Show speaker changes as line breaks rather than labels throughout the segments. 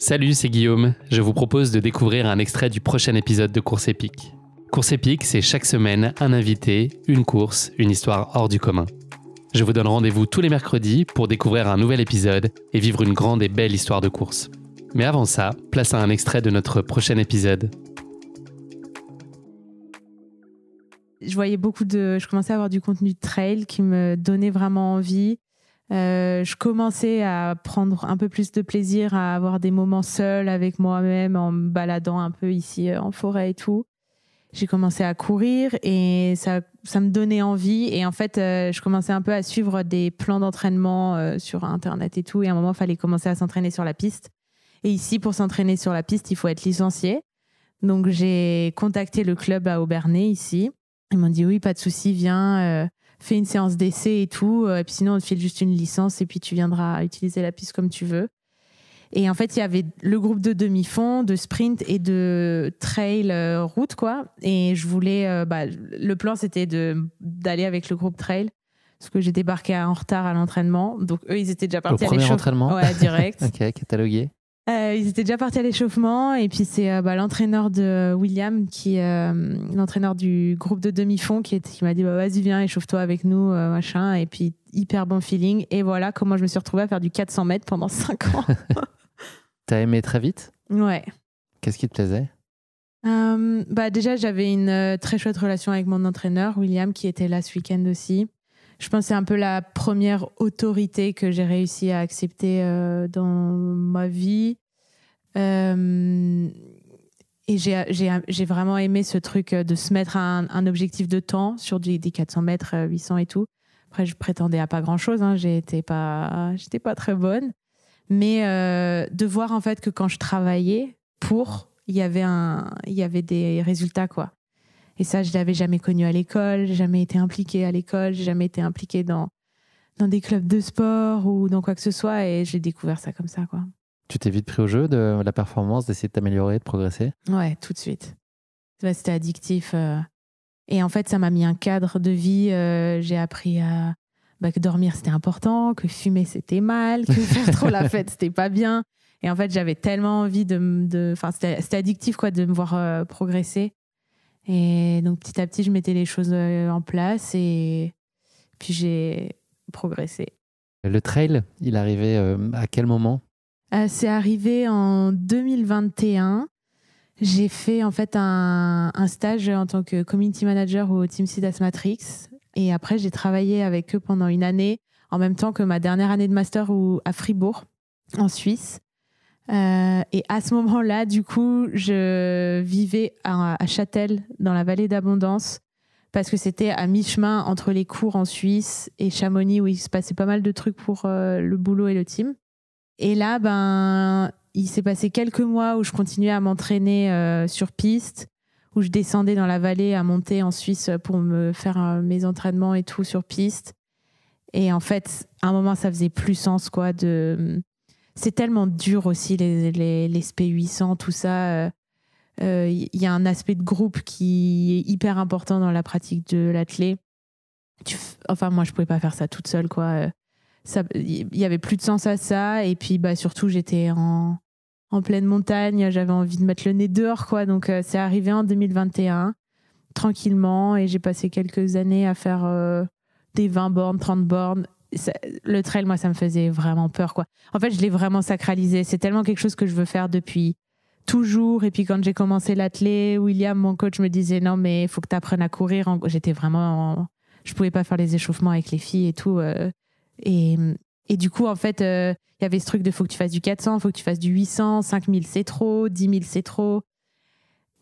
Salut, c'est Guillaume. Je vous propose de découvrir un extrait du prochain épisode de Course épique. Course épique, c'est chaque semaine un invité, une course, une histoire hors du commun. Je vous donne rendez-vous tous les mercredis pour découvrir un nouvel épisode et vivre une grande et belle histoire de course. Mais avant ça, place à un extrait de notre prochain épisode.
Je commençais à avoir du contenu de trail qui me donnait vraiment envie. Je commençais à prendre un peu plus de plaisir à avoir des moments seuls avec moi-même en me baladant un peu ici en forêt et tout. J'ai commencé à courir et ça me donnait envie. Et en fait, je commençais un peu à suivre des plans d'entraînement sur Internet et tout. Et à un moment, il fallait commencer à s'entraîner sur la piste. Et ici, pour s'entraîner sur la piste, il faut être licencié. Donc, j'ai contacté le club à Aubernais ici. Ils m'ont dit oui, pas de souci, viens, fais une séance d'essai et tout. Et puis sinon, on te file juste une licence et puis tu viendras utiliser la piste comme tu veux. Et en fait, il y avait le groupe de demi-fond, de sprint et de trail route, quoi. Et je voulais... le plan, c'était d'aller avec le groupe trail parce que j'ai débarqué en retard à l'entraînement. Donc, eux, ils étaient déjà partis à l'échauffement.
Au premier entraînement.
Ouais, direct.
Ok, catalogué.
Ils étaient déjà partis à l'échauffement. Et puis, c'est l'entraîneur de William, l'entraîneur du groupe de demi-fond, qui m'a dit vas-y, viens, échauffe-toi avec nous, machin. Et puis, hyper bon feeling. Et voilà comment je me suis retrouvée à faire du 400 mètres pendant 5 ans.
T'as aimé très vite ?
Ouais.
Qu'est-ce qui te plaisait ?
Déjà, j'avais une très chouette relation avec mon entraîneur, William, qui était là ce week-end aussi. Je pense que c'est un peu la première autorité que j'ai réussi à accepter dans ma vie. Et j'ai vraiment aimé ce truc de se mettre un objectif de temps sur des 400 mètres, 800 et tout. Après, je prétendais à pas grand-chose. Hein. J'étais pas très bonne. Mais de voir en fait que quand je travaillais il y avait des résultats, quoi. Et ça, je l'avais jamais connu à l'école, j'ai jamais été impliquée à l'école, j'ai jamais été impliquée dans des clubs de sport ou dans quoi que ce soit, et j'ai découvert ça comme ça, quoi.
Tu t'es vite pris au jeu de la performance, d'essayer de t'améliorer, de progresser ?
Ouais, tout de suite. C'était addictif. Et en fait, ça m'a mis un cadre de vie. J'ai appris que dormir, c'était important, que fumer, c'était mal, que faire trop la fête, c'était pas bien. Et en fait, j'avais tellement envie c'était addictif, quoi, de me voir progresser. Et donc, petit à petit, je mettais les choses en place et puis j'ai progressé.
Le trail, il arrivait à quel moment ?
C'est arrivé en 2021. J'ai fait en fait un stage en tant que community manager au Team Sidas Matrix. Et après, j'ai travaillé avec eux pendant une année, en même temps que ma dernière année de master à Fribourg, en Suisse. Et à ce moment-là, du coup, je vivais à Châtel, dans la vallée d'Abondance, parce que c'était à mi-chemin entre les cours en Suisse et Chamonix, où il se passait pas mal de trucs pour le boulot et le team. Et là, il s'est passé quelques mois où je continuais à m'entraîner sur piste, où je descendais dans la vallée à monter en Suisse pour me faire mes entraînements et tout sur piste. Et en fait, à un moment, ça faisait plus sens, quoi, c'est tellement dur aussi, les SP800, tout ça. Il y a un aspect de groupe qui est hyper important dans la pratique de l'athlé. Moi, je pouvais pas faire ça toute seule, quoi. Il y avait plus de sens à ça. Et puis, surtout, j'étais en pleine montagne. J'avais envie de mettre le nez dehors, quoi. Donc, c'est arrivé en 2021, tranquillement. Et j'ai passé quelques années à faire des 20 bornes, 30 bornes. Le trail, moi, ça me faisait vraiment peur, quoi. En fait, je l'ai vraiment sacralisé. C'est tellement quelque chose que je veux faire depuis toujours. Et puis, quand j'ai commencé l'athlé, William, mon coach, me disait non, mais il faut que tu apprennes à courir. J'étais vraiment... Je pouvais pas faire les échauffements avec les filles et tout. Et du coup, en fait, il y avait ce truc de faut que tu fasses du 400, faut que tu fasses du 800, 5000 c'est trop, 10 000 c'est trop.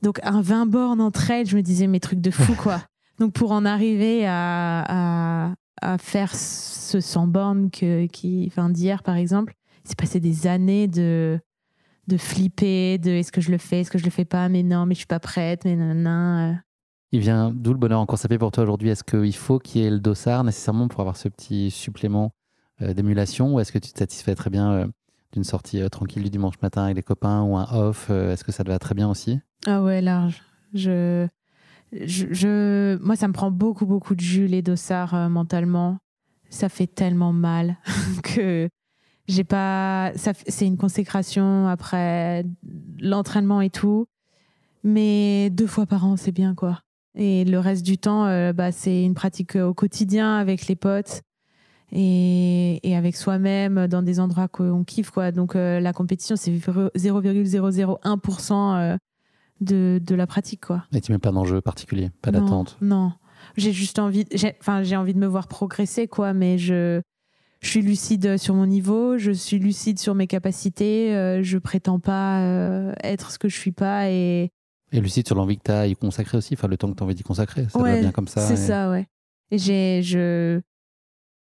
Donc, un 20 bornes en trail, je me disais, mais trucs de fou, quoi. Donc, pour en arriver à faire ce 100 bornes d'hier, par exemple, il s'est passé des années de flipper, de est-ce que je le fais pas, mais non, mais je suis pas prête, mais nanana.
Il vient d'où le bonheur en course à pied pour toi aujourd'hui ? Est-ce qu'il faut qu'il y ait le dossard nécessairement pour avoir ce petit supplément d'émulation, ou est-ce que tu te satisfais très bien d'une sortie tranquille du dimanche matin avec les copains ou un off ? Est-ce que ça te va très bien aussi ?
Ah ouais, large. Moi, ça me prend beaucoup, beaucoup de jus, les dossards, mentalement. Ça fait tellement mal que c'est une consécration après l'entraînement et tout. Mais 2 fois par an, c'est bien, quoi. Et le reste du temps, c'est une pratique au quotidien avec les potes et avec soi-même dans des endroits qu'on kiffe, quoi. Donc, la compétition, c'est 0,001% de la pratique, quoi.
Et tu mets pas d'enjeu particulier, pas d'attente?
Non. J'ai juste envie de me voir progresser, quoi, mais je suis lucide sur mon niveau, je suis lucide sur mes capacités, je prétends pas être ce que je suis pas
Et lucide sur l'envie que tu as à y consacrer aussi, enfin le temps que tu as envie d'y consacrer, ça va bien comme ça.
C'est ça, ouais. Et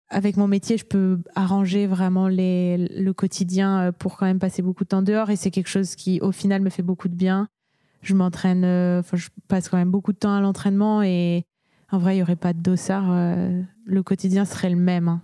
avec mon métier, je peux arranger vraiment le quotidien pour quand même passer beaucoup de temps dehors, et c'est quelque chose qui, au final, me fait beaucoup de bien. Je m'entraîne, je passe quand même beaucoup de temps à l'entraînement, et en vrai, il n'y aurait pas de dossard, le quotidien serait le même, hein.